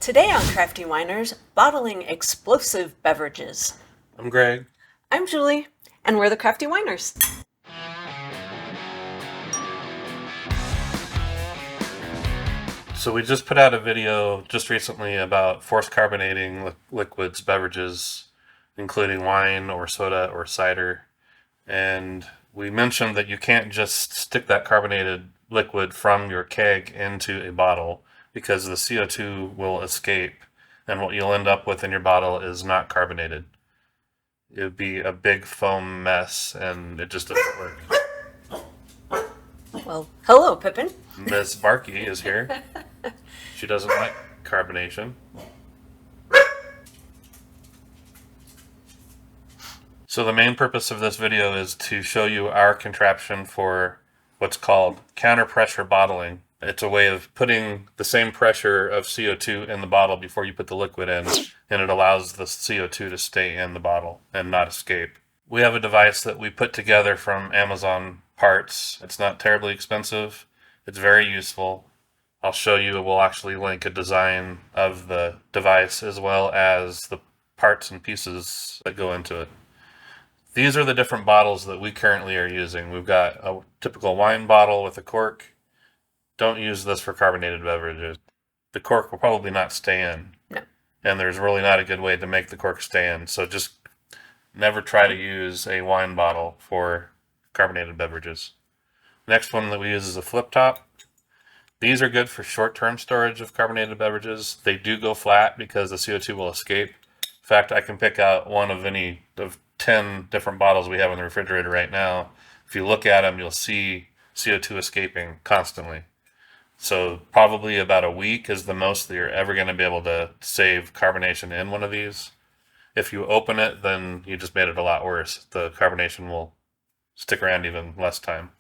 Today on Crafty Winers, bottling explosive beverages. I'm Greg. I'm Julie, and we're the Crafty Winers. So we just put out a video just recently about force carbonating liquids, beverages, including wine or soda or cider. And we mentioned that you can't just stick that carbonated liquid from your keg into a bottle because the CO2 will escape, and what you'll end up with in your bottle is not carbonated. It would be a big foam mess, and it just doesn't work. Well, hello, Pippin. Miss Barky is here. She doesn't like carbonation. So the main purpose of this video is to show you our contraption for what's called counter pressure bottling. It's a way of putting the same pressure of CO2 in the bottle before you put the liquid in, and it allows the CO2 to stay in the bottle and not escape. We have a device that we put together from Amazon parts. It's not terribly expensive. It's very useful. I'll show you, we'll actually link a design of the device as well as the parts and pieces that go into it. These are the different bottles that we currently are using. We've got a typical wine bottle with a cork. Don't use this for carbonated beverages. The cork will probably not stay in. No. And there's really not a good way to make the cork stay in. So just never try to use a wine bottle for carbonated beverages. Next one that we use is a flip top. These are good for short-term storage of carbonated beverages. They do go flat because the CO2 will escape. In fact, I can pick out one of any of 10 different bottles we have in the refrigerator right now. If you look at them, you'll see CO2 escaping constantly. So probably about a week is the most that you're ever going to be able to save carbonation in one of these. If you open it, then you just made it a lot worse. The carbonation will stick around even less time.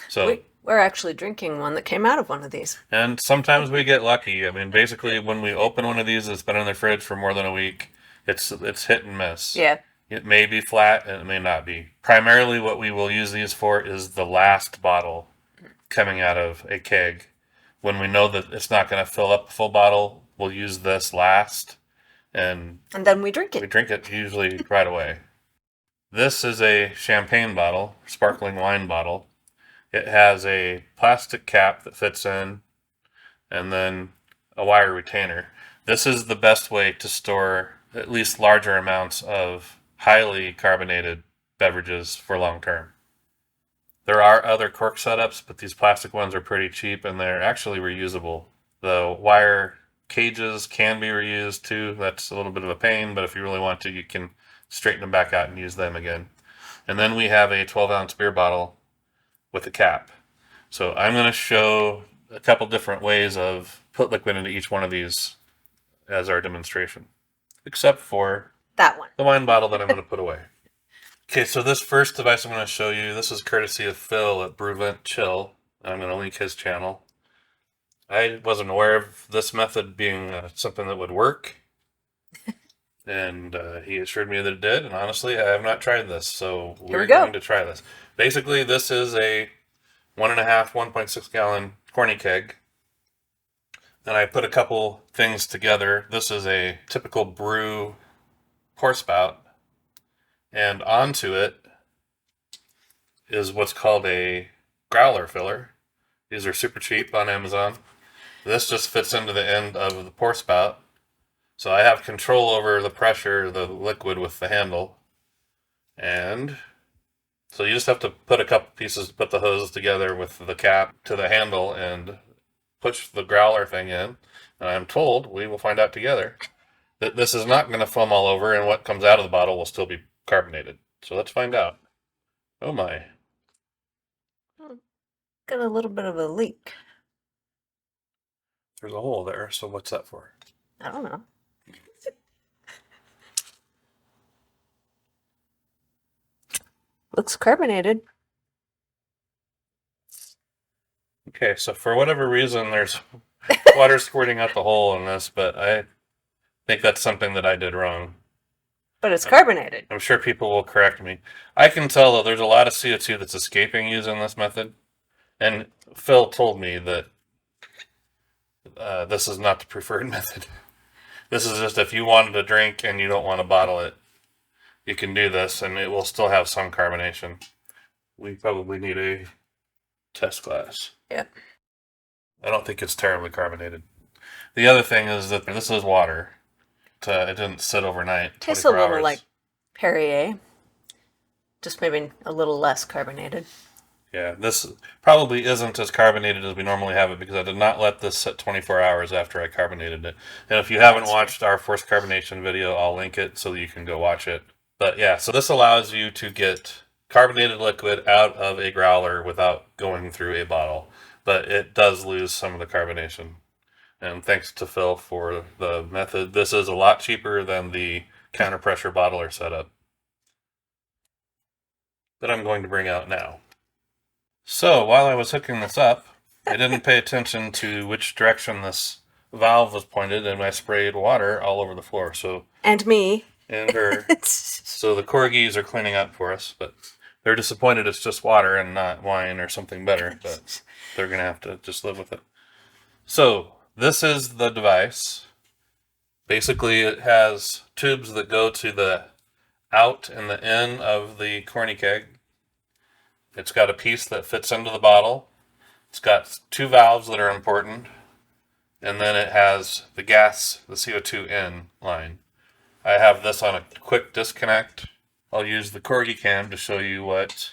So we're actually drinking one that came out of one of these. And sometimes we get lucky. I mean, basically, when we open one of these that's been in the fridge for more than a week, it's hit and miss. Yeah. It may be flat and it may not be. Primarily what we will use these for is the last bottle coming out of a keg. When we know that it's not going to fill up a full bottle, we'll use this last. And then we drink it. We drink it usually right away. This is a champagne bottle, sparkling wine bottle. It has a plastic cap that fits in and then a wire retainer. This is the best way to store at least larger amounts of highly carbonated beverages for long term. There are other cork setups, but these plastic ones are pretty cheap and they're actually reusable. The wire cages can be reused too. That's a little bit of a pain, but if you really want to, you can straighten them back out and use them again. And then we have a 12-ounce beer bottle with a cap. So I'm going to show a couple different ways of put liquid into each one of these as our demonstration, except for that one, the wine bottle that I'm going to put away. Okay, so this first device I'm going to show you, this is courtesy of Phil at Brewvent Chill. I'm going to link his channel. I wasn't aware of this method being something that would work, and he assured me that it did, and honestly, I have not tried this, so we're going to try this. Basically, this is a 1.5, 1.6 gallon keg, and I put a couple things together. This is a typical brew pour spout, and onto it is what's called a Growler Filler. These are super cheap on Amazon. This just fits into the end of the pour spout. So I have control over the pressure of the liquid with the handle. And so you just have to put a couple pieces to put the hose together with the cap to the handle and push the growler thing in. And I'm told, we will find out together, that this is not going to foam all over and what comes out of the bottle will still be carbonated. So let's find out. Oh my. Got a little bit of a leak. There's a hole there, so what's that for? I don't know. Looks carbonated. Okay, so for whatever reason, there's water squirting out the hole in this, but I think that's something that I did wrong. But it's carbonated. I'm sure people will correct me. I can tell that there's a lot of CO2 that's escaping using this method, and Phil told me that this is not the preferred method. This is just if you wanted to drink and you don't want to bottle it, you can do this and it will still have some carbonation. We probably need a test glass. Yep. I don't think it's terribly carbonated. The other thing is that this is water. It didn't sit overnight. Tastes a 24 little hours. like Perrier, just maybe a little less carbonated. Yeah, this probably isn't as carbonated as we normally have it because I did not let this sit 24 hours after I carbonated it. And if you haven't watched our forced carbonation video, I'll link it so that you can go watch it. But yeah, so this allows you to get carbonated liquid out of a growler without going through a bottle. But it does lose some of the carbonation. And thanks to Phil for the method. This is a lot cheaper than the counter pressure bottler setup that I'm going to bring out now. So while I was hooking this up, I didn't pay attention to which direction this valve was pointed, and I sprayed water all over the floor. And me. And her. So the corgis are cleaning up for us, but they're disappointed it's just water and not wine or something better, but they're going to have to just live with it. So this is the device. Basically, it has tubes that go to the out and the in of the corny keg. It's got a piece that fits into the bottle. It's got two valves that are important. And then it has the gas, the CO2 in line. I have this on a quick disconnect. I'll use the corgi cam to show you what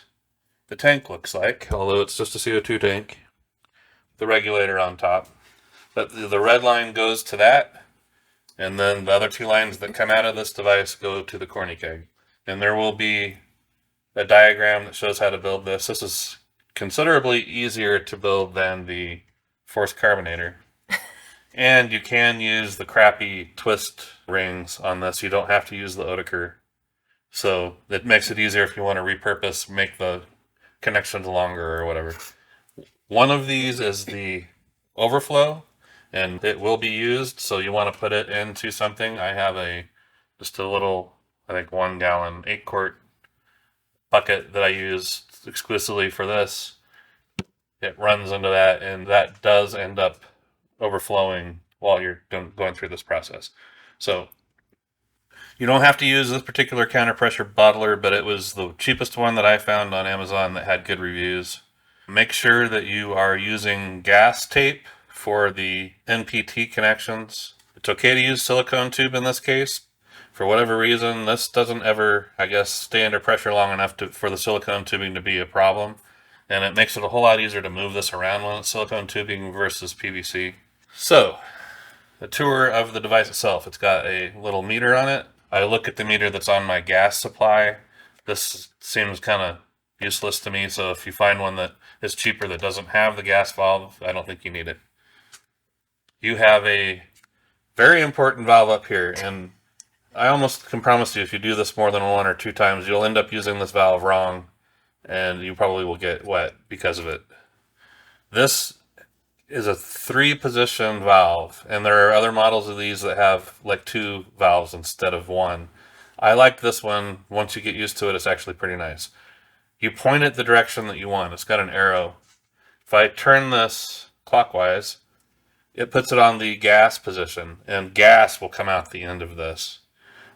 the tank looks like, although it's just a CO2 tank. The regulator on top. But the red line goes to that, and then the other two lines that come out of this device go to the corny keg. And there will be a diagram that shows how to build this. This is considerably easier to build than the forced carbonator. And you can use the crappy twist rings on this. You don't have to use the Oetiker. So it makes it easier if you want to repurpose, make the connections longer or whatever. One of these is the overflow, and it will be used, so you want to put it into something. I have just a little, I think 1 gallon, 8-quart bucket that I use exclusively for this. It runs into that, and that does end up overflowing while you're going through this process. So you don't have to use this particular counter pressure bottler, but it was the cheapest one that I found on Amazon that had good reviews. Make sure that you are using gas tape for the NPT connections. It's okay to use silicone tube in this case. For whatever reason, this doesn't ever, I guess, stay under pressure long enough for the silicone tubing to be a problem. And it makes it a whole lot easier to move this around when it's silicone tubing versus PVC. So, the tour of the device itself. It's got a little meter on it. I look at the meter that's on my gas supply. This seems kind of useless to me, so if you find one that is cheaper that doesn't have the gas valve, I don't think you need it. You have a very important valve up here, and I almost can promise you if you do this more than 1 or 2 times, you'll end up using this valve wrong, and you probably will get wet because of it. This is a 3-position valve, and there are other models of these that have like 2 valves instead of 1. I like this one. Once you get used to it, it's actually pretty nice. You point it the direction that you want. It's got an arrow. If I turn this clockwise, it puts it on the gas position, and gas will come out the end of this.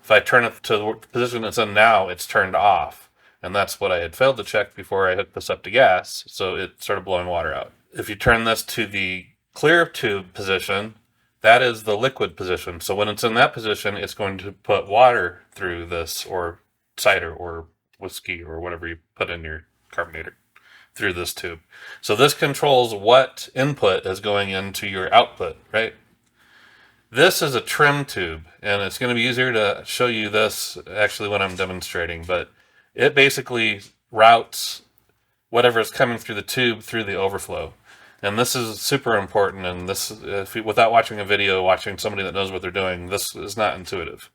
If I turn it to the position it's in now, it's turned off. And that's what I had failed to check before I hooked this up to gas, so it started blowing water out. If you turn this to the clear tube position, that is the liquid position. So when it's in that position, it's going to put water through this, or cider, or whiskey, or whatever you put in your carbonator, through this tube. So this controls what input is going into your output, right? This is a trim tube, and it's going to be easier to show you this actually when I'm demonstrating, but it basically routes whatever is coming through the tube through the overflow. And this is super important, and this, without watching a video, watching somebody that knows what they're doing, this is not intuitive.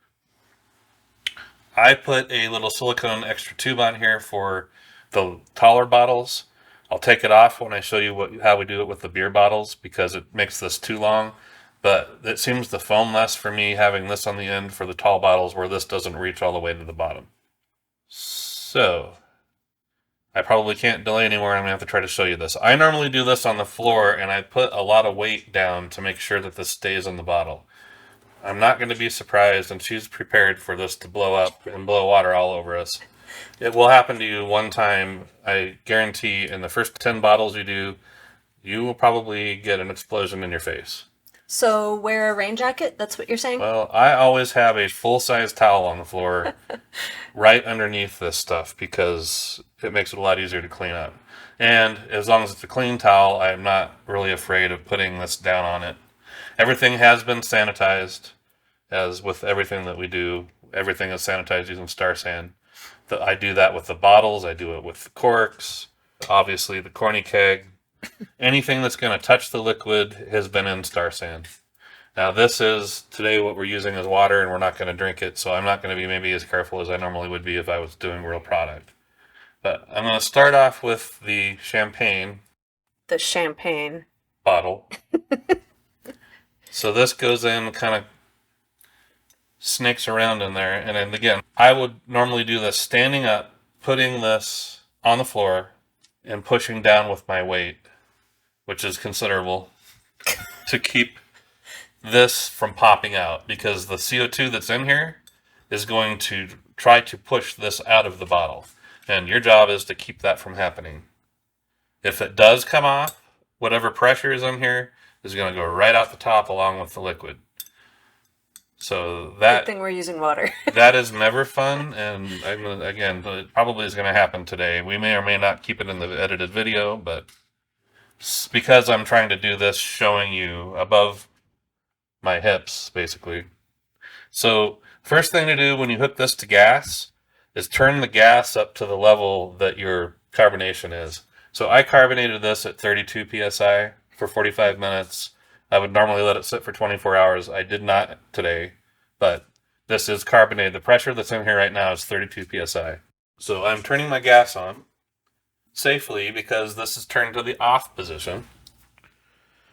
I put a little silicone extra tube on here for the taller bottles. I'll take it off when I show you how we do it with the beer bottles, because it makes this too long. But it seems to foam less for me having this on the end for the tall bottles where this doesn't reach all the way to the bottom. So I probably can't delay anymore. I'm going to have to try to show you this. I normally do this on the floor, and I put a lot of weight down to make sure that this stays in the bottle. I'm not going to be surprised, and she's prepared for this to blow up and blow water all over us. It will happen to you one time. I guarantee in the first 10 bottles you do, you will probably get an explosion in your face. So wear a rain jacket? That's what you're saying? Well, I always have a full-size towel on the floor right underneath this stuff because it makes it a lot easier to clean up. And as long as it's a clean towel, I'm not really afraid of putting this down on it. Everything has been sanitized, as with everything that we do. Everything is sanitized using Star San. I do that with the bottles. I do it with the corks. Obviously, the corny keg. Anything that's going to touch the liquid has been in Star San. Now, this is today what we're using is water, and we're not going to drink it, so I'm not going to be maybe as careful as I normally would be if I was doing real product. But I'm going to start off with the champagne. The champagne bottle. So this goes in, kind of snakes around in there. And then again, I would normally do this standing up, putting this on the floor and pushing down with my weight, which is considerable, to keep this from popping out, because the CO2 that's in here is going to try to push this out of the bottle. And your job is to keep that from happening. If it does come off, whatever pressure is in here is going to go right out the top along with the liquid. So that good thing we're using water. that is never fun, and again, it probably is going to happen today. We may or may not keep it in the edited video, but because I'm trying to do this showing you above my hips, basically. So first thing to do when you hook this to gas is turn the gas up to the level that your carbonation is. So I carbonated this at 32 psi for 45 minutes. I would normally let it sit for 24 hours. I did not today, but this is carbonated. The pressure that's in here right now is 32 psi. So I'm turning my gas on safely because this is turned to the off position.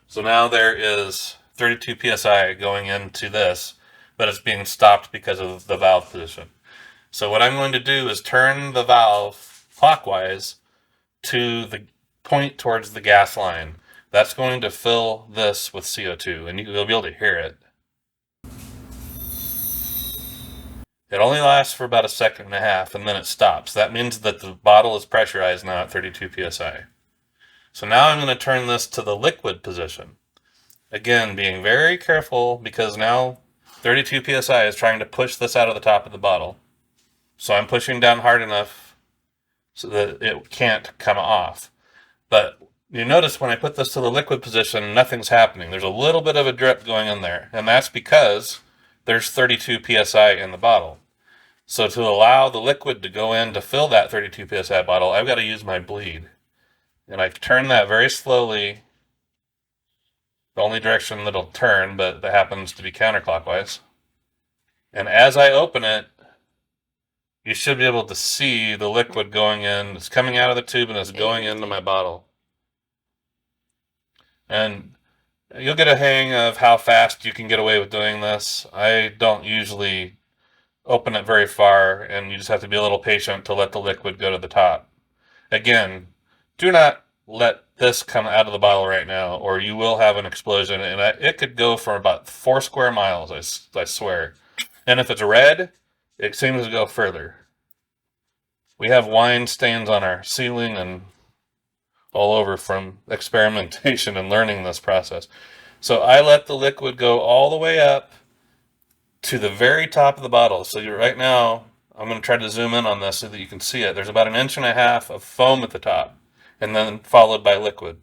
So now there is 32 psi going into this, but it's being stopped because of the valve position. So what I'm going to do is turn the valve clockwise to the point towards the gas line. That's going to fill this with CO2, and you'll be able to hear it. It only lasts for about a second and a half, and then it stops. That means that the bottle is pressurized now at 32 psi. So now I'm going to turn this to the liquid position. Again, being very careful, because now 32 psi is trying to push this out of the top of the bottle. So I'm pushing down hard enough so that it can't come off. But you notice when I put this to the liquid position, nothing's happening. There's a little bit of a drip going in there, and that's because there's 32 psi in the bottle. So to allow the liquid to go in to fill that 32 psi bottle, I've got to use my bleed. And I turn that very slowly, the only direction that it'll turn, but that happens to be counterclockwise. And as I open it, you should be able to see the liquid going in. It's coming out of the tube and it's going into my bottle. And you'll get a hang of how fast you can get away with doing this. I don't usually open it very far, and you just have to be a little patient to let the liquid go to the top. Again, do not let this come out of the bottle right now, or you will have an explosion, and it could go for about 4 square miles, I swear. And if it's red, it seems to go further. We have wine stains on our ceiling and all over from experimentation and learning this process. So I let the liquid go all the way up to the very top of the bottle. So right now, I'm going to try to zoom in on this so that you can see it. There's about 1.5 inches of foam at the top, and then followed by liquid.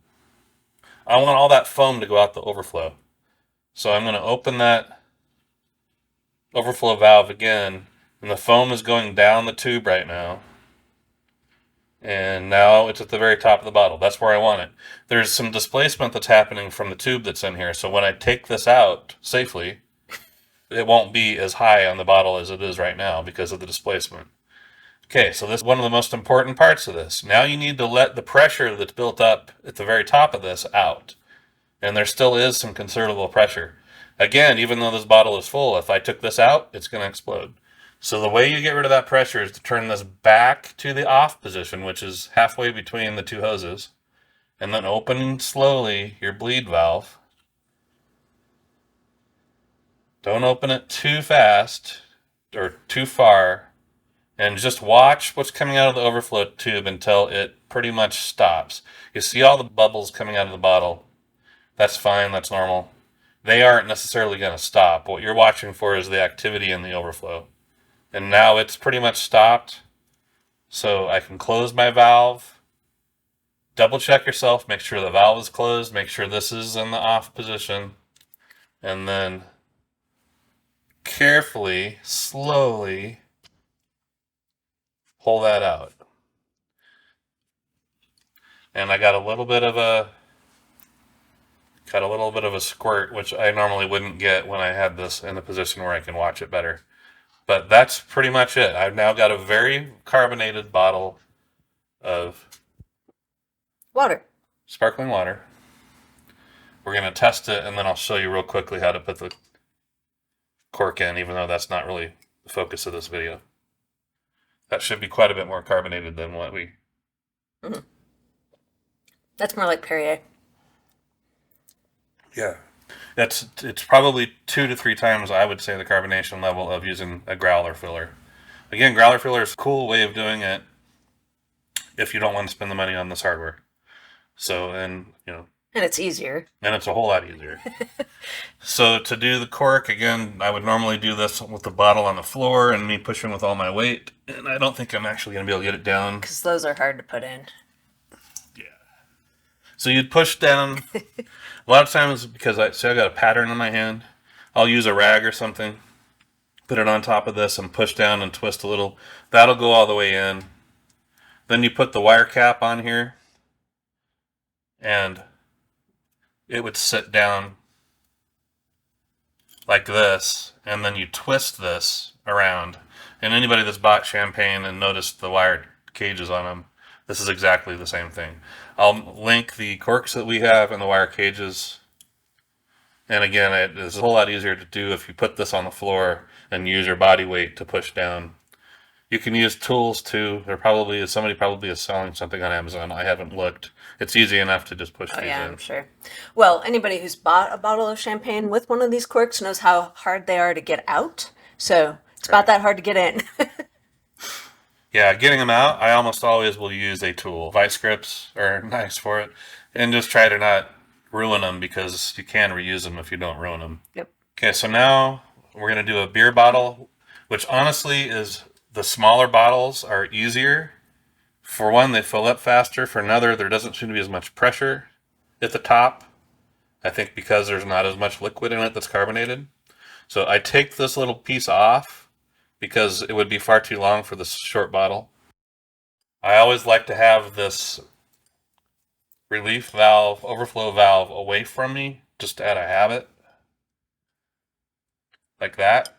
I want all that foam to go out the overflow. So I'm going to open that overflow valve again, and the foam is going down the tube right now. And now it's at the very top of the bottle. That's where I want it. There's some displacement that's happening from the tube that's in here. So when I take this out safely, it won't be as high on the bottle as it is right now because of the displacement. Okay, so this is one of the most important parts of this. Now you need to let the pressure that's built up at the very top of this out. And there still is some considerable pressure. Again, even though this bottle is full, if I took this out, it's going to explode. So the way you get rid of that pressure is to turn this back to the off position, which is halfway between the two hoses, and then open slowly your bleed valve. Don't open it too fast or too far, and just watch what's coming out of the overflow tube until it pretty much stops. You see all the bubbles coming out of the bottle. That's fine, that's normal. They aren't necessarily going to stop. What you're watching for is the activity in the overflow. And now it's pretty much stopped. So I can close my valve. Double check yourself, make sure the valve is closed, make sure this is in the off position, and then carefully, slowly pull that out. And I got a little bit of a squirt, which I normally wouldn't get when I had this in a position where I can watch it better. But that's pretty much it. I've now got a very carbonated bottle of Water. sparkling water. We're going to test it, and then I'll show you real quickly how to put the cork in, even though that's not really the focus of this video. That should be quite a bit more carbonated than what we... Mm-hmm. That's more like Perrier. Yeah. It's probably 2 to 3 times, I would say, the carbonation level of using a growler filler. Again, growler filler is a cool way of doing it if you don't want to spend the money on this hardware. So, and it's easier. And it's a whole lot easier. So to do the cork, again, I would normally do this with the bottle on the floor and me pushing with all my weight. And I don't think I'm actually going to be able to get it down. Because those are hard to put in. Yeah. So you'd push down. A lot of times, because I got a pattern in my hand, I'll use a rag or something, put it on top of this and push down and twist a little. That'll go all the way in. Then you put the wire cap on here, and it would sit down like this, and then you twist this around. And anybody that's bought champagne and noticed the wire cages on them, this is exactly the same thing. I'll link the corks that we have and the wire cages. And again, it's a whole lot easier to do if you put this on the floor and use your body weight to push down. You can use tools too. Somebody probably is selling something on Amazon. I haven't looked. It's easy enough to just push these in. I'm sure. Well, anybody who's bought a bottle of champagne with one of these corks knows how hard they are to get out. So it's about that hard to get in. Yeah, getting them out, I almost always will use a tool. Vice grips are nice for it. And just try to not ruin them, because you can reuse them if you don't ruin them. Yep. Okay, so now we're going to do a beer bottle, which honestly is, the smaller bottles are easier. For one, they fill up faster. For another, there doesn't seem to be as much pressure at the top. I think because there's not as much liquid in it that's carbonated. So I take this little piece off because it would be far too long for this short bottle. I always like to have this relief valve, overflow valve away from me, just out of habit. Like that.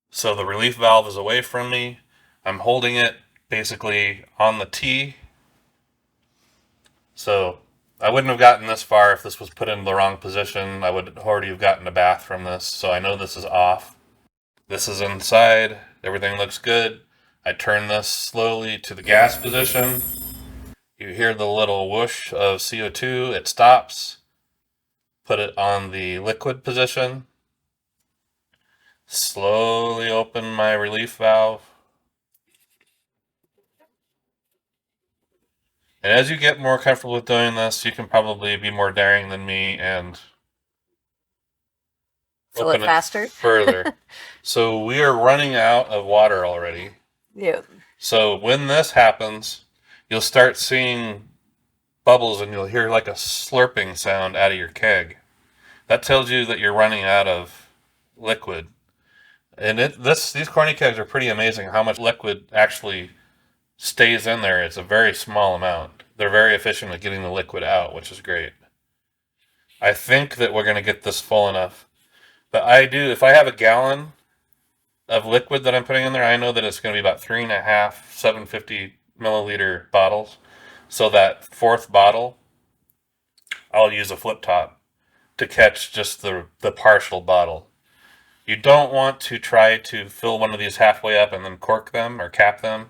So the relief valve is away from me. I'm holding it basically on the T. So I wouldn't have gotten this far if this was put in the wrong position. I would already have gotten a bath from this. So I know this is off. This is inside. Everything looks good. I turn this slowly to the gas position. You hear the little whoosh of CO2. It stops. Put it on the liquid position. Slowly open my relief valve. And as you get more comfortable with doing this, you can probably be more daring than me and fill it faster. Further. So we are running out of water already. Yeah. So when this happens, you'll start seeing bubbles and you'll hear like a slurping sound out of your keg. That tells you that you're running out of liquid. And these corny kegs are pretty amazing how much liquid actually stays in there. It's a very small amount. They're very efficient at getting the liquid out, which is great. I think that we're going to get this full enough. But if I have a gallon of liquid that I'm putting in there, I know that it's going to be about 3.5 750 milliliter bottles. So that fourth bottle, I'll use a flip top to catch just the partial bottle. You don't want to try to fill one of these halfway up and then cork them or cap them,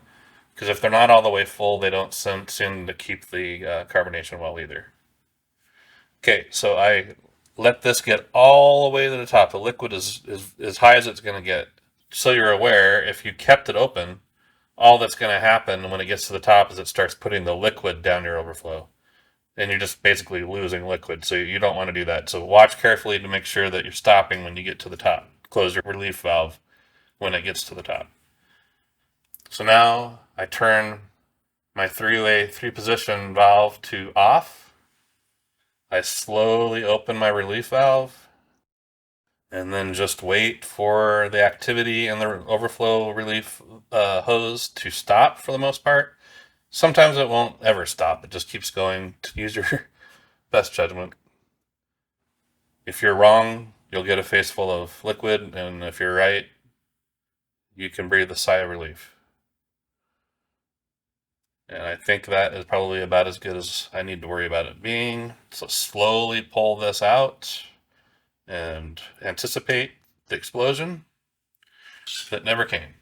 because if they're not all the way full, they don't seem to keep the carbonation well either. Okay, so I let this get all the way to the top. The liquid is as high as it's going to get. So you're aware, if you kept it open, all that's going to happen when it gets to the top is it starts putting the liquid down your overflow. And you're just basically losing liquid. So you don't want to do that. So watch carefully to make sure that you're stopping when you get to the top. Close your relief valve when it gets to the top. So now I turn my three-way, three-position valve to off. I slowly open my relief valve and then just wait for the activity and the overflow relief hose to stop for the most part. Sometimes it won't ever stop. It just keeps going. To use your best judgment. If you're wrong, you'll get a face full of liquid, and if you're right, you can breathe a sigh of relief. And I think that is probably about as good as I need to worry about it being. So slowly pull this out and anticipate the explosion that never came.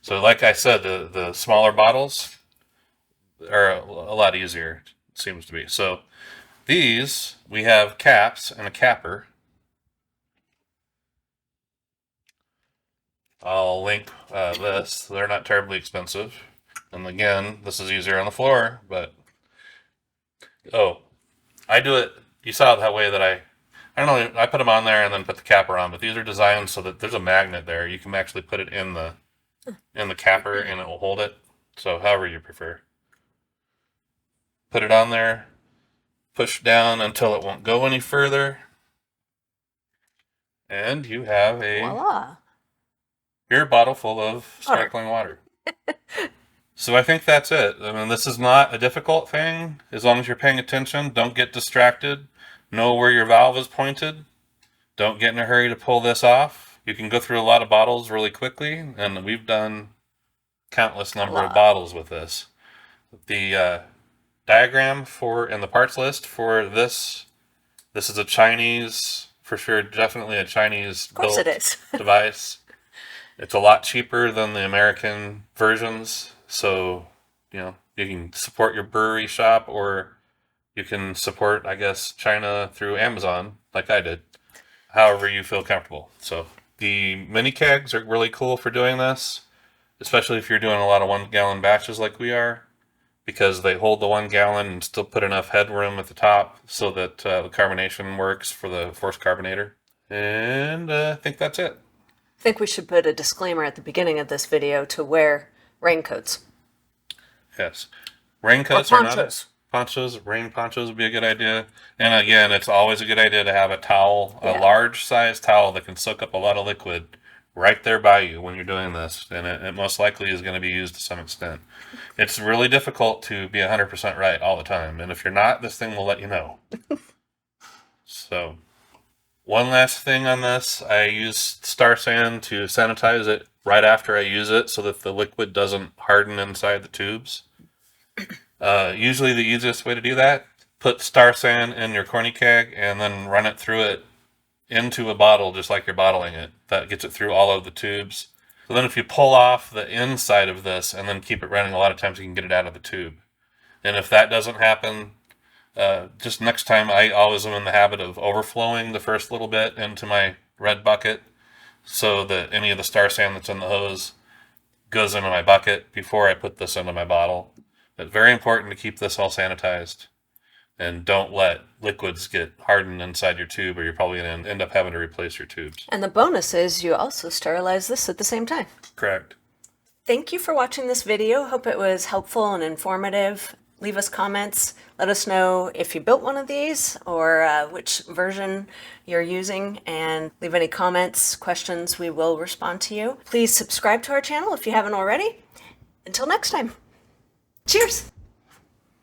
So like I said, the smaller bottles are a lot easier, it seems to be. So these, we have caps and a capper. I'll link this. They're not terribly expensive. And again, this is easier on the floor, but I do it. You saw that way that I don't know. I put them on there and then put the capper on, but these are designed so that there's a magnet there. You can actually put it in the capper and it will hold it. So however you prefer. Put it on there, push down until it won't go any further, and you have a Voila. beer bottle full of sparkling water. So I think that's it. I mean, this is not a difficult thing. As long as you're paying attention, don't get distracted. Know where your valve is pointed. Don't get in a hurry to pull this off. You can go through a lot of bottles really quickly, and we've done countless number of bottles with this. The diagram in the parts list for this is a Chinese, for sure, definitely a Chinese built device. It's a lot cheaper than the American versions. So, you can support your brewery shop, or you can support, I guess, China through Amazon, like I did. However you feel comfortable. So the mini kegs are really cool for doing this, especially if you're doing a lot of 1 gallon batches like we are, because they hold the 1 gallon and still put enough headroom at the top so that the carbonation works for the forced carbonator. And I think that's it. I think we should put a disclaimer at the beginning of this video to wear raincoats. Yes. Raincoats are not ponchos. Rain ponchos would be a good idea. And again, it's always a good idea to have a towel, a large size towel that can soak up a lot of liquid right there by you when you're doing this. And it most likely is going to be used to some extent. It's really difficult to be 100% right all the time. And if you're not, this thing will let you know. So one last thing on this, I use Star San to sanitize it right after I use it so that the liquid doesn't harden inside the tubes. Usually the easiest way to do that, put Star San in your corny keg and then run it through it into a bottle just like you're bottling it. That gets it through all of the tubes. So then if you pull off the inside of this and then keep it running, a lot of times you can get it out of the tube. And if that doesn't happen, just next time, I always am in the habit of overflowing the first little bit into my red bucket so that any of the Star San that's in the hose goes into my bucket before I put this into my bottle. It's very important to keep this all sanitized, and don't let liquids get hardened inside your tube, or you're probably going to end up having to replace your tubes. And the bonus is you also sterilize this at the same time. Correct. Thank you for watching this video. Hope it was helpful and informative. Leave us comments. Let us know if you built one of these or which version you're using, and leave any comments, questions. We will respond to you. Please subscribe to our channel if you haven't already. Until next time. Cheers!